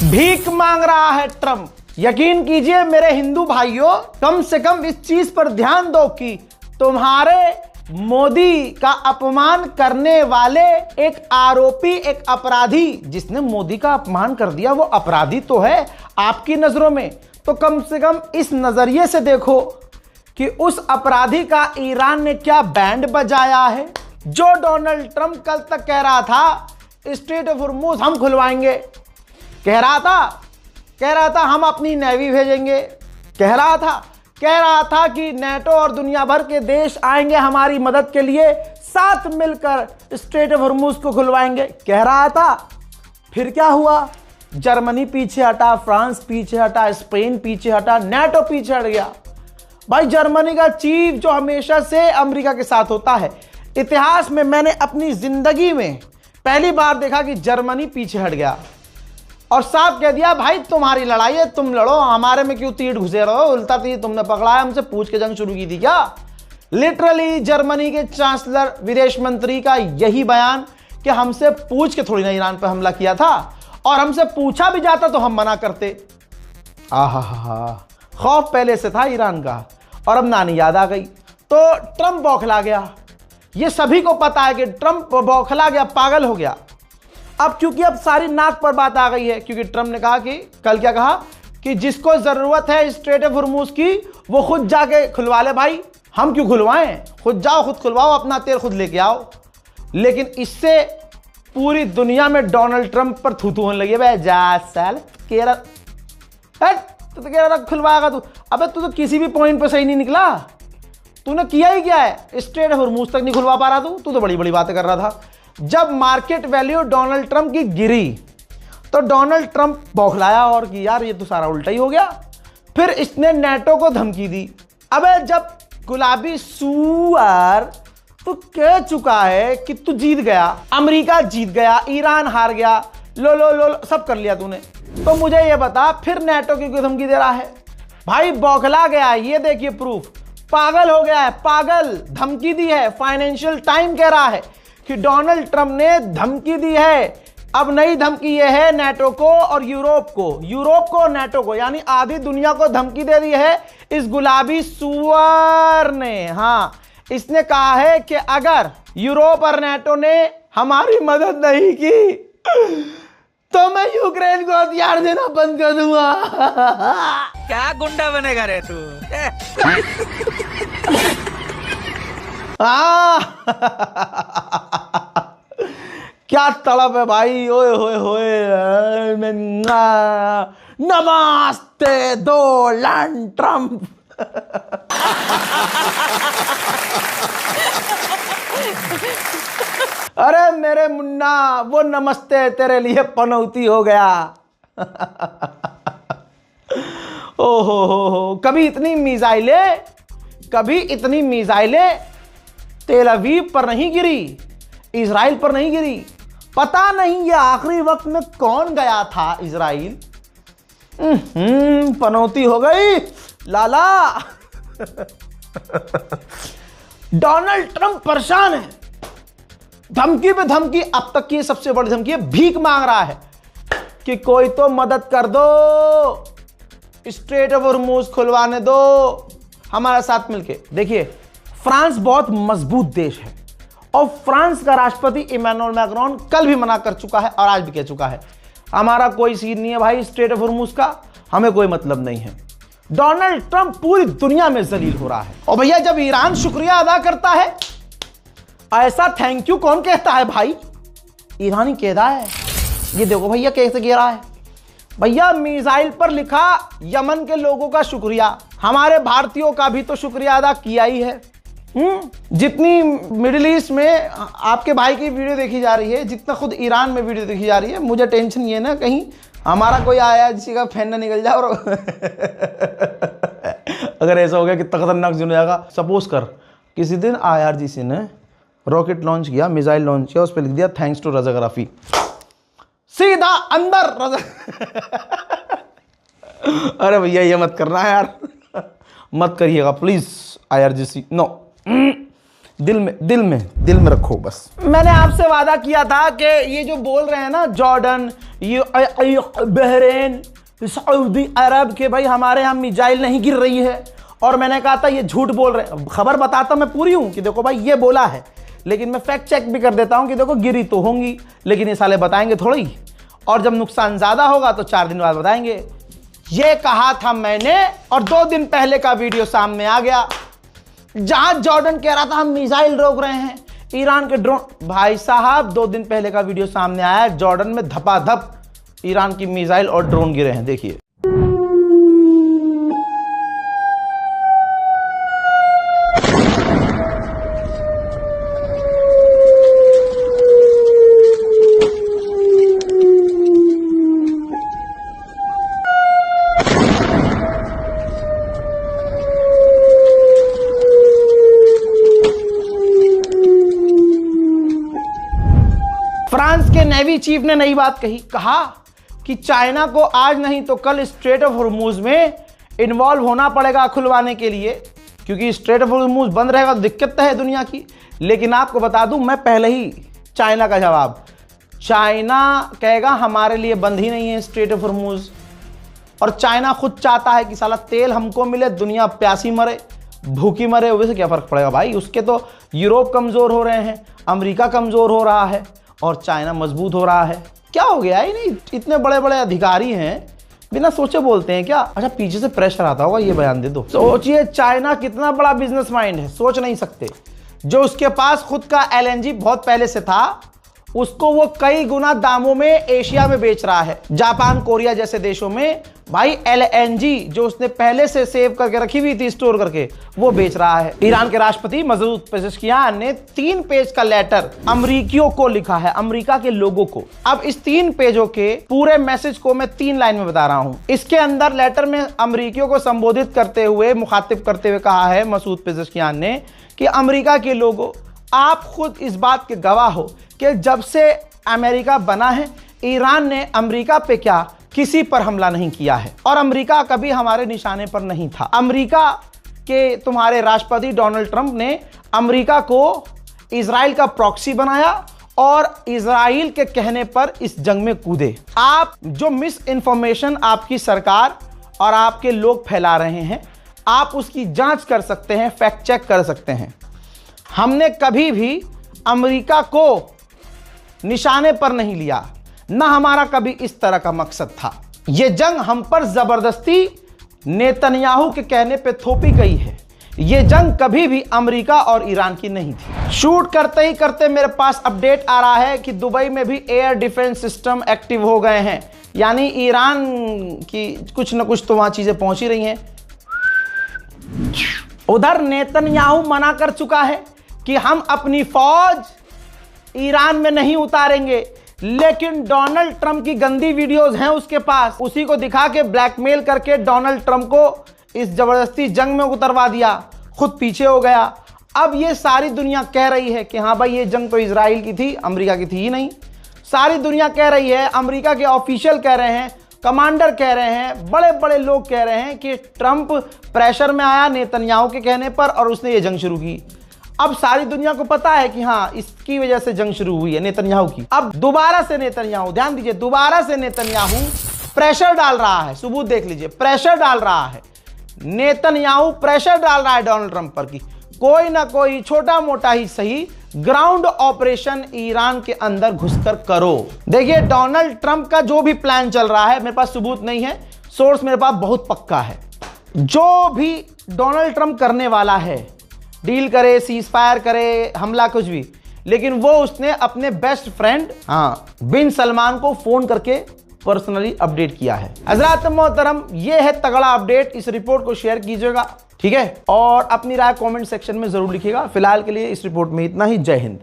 भीख मांग रहा है ट्रंप। यकीन कीजिए मेरे हिंदू भाइयों, कम से कम इस चीज पर ध्यान दो कि तुम्हारे मोदी का अपमान करने वाले एक आरोपी, एक अपराधी, जिसने मोदी का अपमान कर दिया वो अपराधी तो है आपकी नजरों में। तो कम से कम इस नजरिए से देखो कि उस अपराधी का ईरान ने क्या बैंड बजाया है। जो डोनाल्ड ट्रंप कल तक कह रहा था स्ट्रेट ऑफ हॉर्मुज़ हम खुलवाएंगे, कह रहा था हम अपनी नेवी भेजेंगे, कह रहा था कि नेटो और दुनिया भर के देश आएंगे हमारी मदद के लिए, साथ मिलकर स्ट्रेट ऑफ हॉर्मुज़ को खुलवाएंगे, कह रहा था। फिर क्या हुआ? जर्मनी पीछे हटा, फ्रांस पीछे हटा, स्पेन पीछे हटा, नेटो पीछे हट गया। भाई जर्मनी का चीफ जो हमेशा से अमेरिका के साथ होता है, इतिहास में मैंने अपनी जिंदगी में पहली बार देखा कि जर्मनी पीछे हट गया और साफ कह दिया भाई तुम्हारी लड़ाई है, तुम लड़ो, हमारे में क्यों तीर घुसे रहो, उल्टा तीर तुमने पकड़ा है, हमसे पूछ के जंग शुरू की थी क्या। लिटरली जर्मनी के चांसलर विदेश मंत्री का यही बयान कि हमसे पूछ के थोड़ी ना ईरान पर हमला किया था, और हमसे पूछा भी जाता तो हम मना करते। खौफ पहले से था ईरान का और अब नानी याद आ गई तो ट्रंप बौखला गया। ये सभी को पता है कि ट्रंप बौखला गया, पागल हो गया। अब क्योंकि अब सारी नाक पर बात आ गई है, क्योंकि ट्रंप ने कहा कि कल क्या कहा कि जिसको जरूरत है स्ट्रेट ऑफ हॉर्मुज़ की वो खुद जाके खुलवा ले। भाई हम क्यों खुलवाएं, खुद जाओ, खुद खुलवाओ, अपना तेल खुद लेके आओ। लेकिन इससे पूरी दुनिया में डोनाल्ड ट्रंप पर थू होने लगी। भाई जा साल तो कह रहा था खुलवाएगा तू, अबे तू तो किसी भी पॉइंट पर सही नहीं निकला। तूने किया ही क्या है, स्ट्रेट ऑफ हॉर्मुज़ तक नहीं खुलवा पा रहा तू तो बड़ी बड़ी बातें कर रहा था। जब मार्केट वैल्यू डोनाल्ड ट्रंप की गिरी तो डोनाल्ड ट्रंप बौखलाया और कि यार ये तो सारा उल्टा ही हो गया। फिर इसने नेटो को धमकी दी। अबे जब गुलाबी सुअर तू कह चुका है कि तू जीत गया, अमेरिका जीत गया, ईरान हार गया, लो सब कर लिया तूने, तो मुझे ये बता फिर नेटो की क्यों धमकी दे रहा है। भाई बौखला गया, ये देखिए प्रूफ, पागल हो गया है, पागल, धमकी दी है। फाइनेंशियल टाइम कह रहा है कि डोनाल्ड ट्रंप ने धमकी दी है। अब नई धमकी यह है नेटो को और यूरोप को नेटो को, यानी आधी दुनिया को धमकी दे दी है इस गुलाबी सुअर ने। हाँ, इसने कहा है कि अगर यूरोप और नेटो ने हमारी मदद नहीं की तो मैं यूक्रेन को हथियार देना बंद कर दूंगा। क्या गुंडा बनेगा रे तू? क्या तड़प है भाई, ओए होए होए। नमस्ते डोनाल्ड ट्रंप। अरे मेरे मुन्ना, वो नमस्ते तेरे लिए पनौती हो गया। ओहो हो, कभी इतनी मिसाइलें तेल अवीव पर नहीं गिरी, इजराइल पर नहीं गिरी। पता नहीं ये आखिरी वक्त में कौन गया था इजराइल। पनौती हो गई लाला। डोनाल्ड ट्रंप परेशान है, धमकी पे धमकी। अब तक की सबसे बड़ी धमकी है, भीख मांग रहा है कि कोई तो मदद कर दो, स्ट्रेट ऑफ हॉर्मुज़ खुलवाने दो हमारे साथ मिलके। देखिए फ्रांस बहुत मजबूत देश है और फ्रांस का राष्ट्रपति इमैनुअल मैक्रोन कल भी मना कर चुका है और आज भी कह चुका है हमारा कोई सीन नहीं है भाई स्ट्रेट ऑफ हॉर्मुज़ का, हमें कोई मतलब नहीं है। डोनाल्ड ट्रंप पूरी दुनिया में जलील हो रहा है। और भैया जब ईरान शुक्रिया अदा करता है, ऐसा थैंक यू कौन कहता है भाई? ईरानी कहता है। ये देखो भैया कैसे कह रहा है। भैया मिसाइल पर लिखा यमन के लोगों का शुक्रिया, हमारे भारतीयों का भी तो शुक्रिया अदा किया ही है। जितनी मिडिल ईस्ट में आपके भाई की वीडियो देखी जा रही है, जितना खुद ईरान में वीडियो देखी जा रही है, मुझे टेंशन ये ना कहीं हमारा कोई आया जिसी का फैन ना निकल जाए। और अगर ऐसा हो गया कितना खतरनाक हो जाएगा। सपोज कर किसी दिन IRGC ने रॉकेट लॉन्च किया, मिसाइल लॉन्च किया, उस पर लिख दिया थैंक्स टू रजा गराफी, सीधा अंदर रजा। अरे भैया ये मत करना है यार, मत करिएगा प्लीज IRGC, नो। दिल में रखो बस। मैंने आपसे वादा किया था कि ये जो बोल रहे हैं ना जॉर्डन, बहरीन, सऊदी अरब के भाई हमारे यहाँ मिसाइल नहीं गिर रही है। और मैंने कहा था ये झूठ बोल रहे हैं। खबर बताता मैं पूरी हूं कि देखो भाई ये बोला है, लेकिन मैं फैक्ट चेक भी कर देता हूं कि देखो गिरी तो होंगी, लेकिन ये साले बताएंगे थोड़ी, और जब नुकसान ज्यादा होगा तो 4 दिन बाद बताएंगे। ये कहा था मैंने और 2 दिन पहले का वीडियो सामने आ गया, जहां जॉर्डन कह रहा था हम मिसाइल रोक रहे हैं, ईरान के ड्रोन। भाई साहब 2 दिन पहले का वीडियो सामने आया, जॉर्डन में धपाधप ईरान की मिसाइल और ड्रोन गिरे हैं। देखिए फ्रांस के नेवी चीफ ने नई बात कही, कहा कि चाइना को आज नहीं तो कल स्ट्रेट ऑफ हॉर्मूज में इन्वॉल्व होना पड़ेगा खुलवाने के लिए, क्योंकि स्ट्रेट ऑफ हॉर्मूज बंद रहेगा तो दिक्कत तो है दुनिया की। लेकिन आपको बता दूं मैं पहले ही चाइना का जवाब, चाइना कहेगा हमारे लिए बंद ही नहीं है स्ट्रेट ऑफ हॉर्मूज, और चाइना खुद चाहता है कि साला तेल हमको मिले, दुनिया प्यासी मरे भूखी मरे, वैसे क्या फर्क पड़ेगा भाई। उसके तो यूरोप कमजोर हो रहे हैं, अमेरिका कमजोर हो रहा है और चाइना मजबूत हो रहा है। क्या हो गया ही नहीं, इतने बड़े बड़े अधिकारी हैं बिना सोचे बोलते हैं क्या। अच्छा पीछे से प्रेशर आता होगा, ये बयान दे दो। सोचिए चाइना कितना बड़ा बिजनेस माइंड है, सोच नहीं सकते। जो उसके पास खुद का LNG बहुत पहले से था, उसको वो कई गुना दामों में एशिया में बेच रहा है। जापान कोरिया जैसे देशों में भाई LNG जो उसने पहले से सेव करके रखी हुई थी स्टोर करके, वो बेच रहा है। ईरान के राष्ट्रपति मसूद पेजेश्कियान ने 3 पेज का लेटर अमरीकियों को लिखा है, अमेरिका के लोगों को। अब इस 3 पेजों के पूरे मैसेज को मैं 3 लाइन में बता रहा हूं। इसके अंदर लेटर में अमरीकियों को संबोधित करते हुए, मुखातिब करते हुए कहा है मसूद पेजेश्कियान ने कि अमेरिका के लोगों, आप खुद इस बात के गवाह हो कि जब से अमेरिका बना है, ईरान ने अमेरिका पे क्या किसी पर हमला नहीं किया है, और अमेरिका कभी हमारे निशाने पर नहीं था। अमेरिका के तुम्हारे राष्ट्रपति डोनाल्ड ट्रंप ने अमेरिका को इजराइल का प्रॉक्सी बनाया और इजराइल के कहने पर इस जंग में कूदे। आप जो मिस इन्फॉर्मेशन आपकी सरकार और आपके लोग फैला रहे हैं, आप उसकी जांच कर सकते हैं, फैक्ट चेक कर सकते हैं। हमने कभी भी अमेरिका को निशाने पर नहीं लिया, ना हमारा कभी इस तरह का मकसद था। यह जंग हम पर जबरदस्ती नेतन्याहू के कहने पे थोपी गई है। यह जंग कभी भी अमेरिका और ईरान की नहीं थी। शूट करते ही करते मेरे पास अपडेट आ रहा है कि दुबई में भी एयर डिफेंस सिस्टम एक्टिव हो गए हैं, यानी ईरान की कुछ न कुछ तो वहां चीजें पहुंच ही रही हैं। उधर नेतन्याहू मना कर चुका है कि हम अपनी फौज ईरान में नहीं उतारेंगे, लेकिन डोनाल्ड ट्रंप की गंदी वीडियोस हैं उसके पास, उसी को दिखा के ब्लैकमेल करके डोनाल्ड ट्रंप को इस जबरदस्ती जंग में उतरवा दिया, खुद पीछे हो गया। अब ये सारी दुनिया कह रही है कि हाँ भाई ये जंग तो इजराइल की थी, अमेरिका की थी ही नहीं। सारी दुनिया कह रही है, अमेरिका के ऑफिशियल कह रहे हैं, कमांडर कह रहे हैं, बड़े बड़े लोग कह रहे हैं कि ट्रंप प्रेशर में आया नेतन्याहू के कहने पर और उसने ये जंग शुरू की। अब सारी दुनिया को पता है कि हाँ इसकी वजह से जंग शुरू हुई है नेतन्याहू की। अब दोबारा से नेतन्याहू, ध्यान दीजिए, दोबारा से नेतन्याहू प्रेशर डाल रहा है, सबूत देख लीजिए, प्रेशर डाल रहा है नेतन्याहू, प्रेशर डाल रहा है डोनाल्ड ट्रंप पर कि कोई ना कोई छोटा मोटा ही सही ग्राउंड ऑपरेशन ईरान के अंदर घुसकर करो। देखिए डोनाल्ड ट्रंप का जो भी प्लान चल रहा है, मेरे पास सबूत नहीं है, सोर्स मेरे पास बहुत पक्का है। जो भी डोनाल्ड ट्रंप करने वाला है, डील करे, सीज फायर करे, हमला कुछ भी, लेकिन वो उसने अपने बेस्ट फ्रेंड बिन सलमान को फोन करके पर्सनली अपडेट किया है। हजरात मोहतरम, ये है तगड़ा अपडेट, इस रिपोर्ट को शेयर कीजिएगा, ठीक है, और अपनी राय कमेंट सेक्शन में जरूर लिखिएगा। फिलहाल के लिए इस रिपोर्ट में इतना ही। जय हिंद।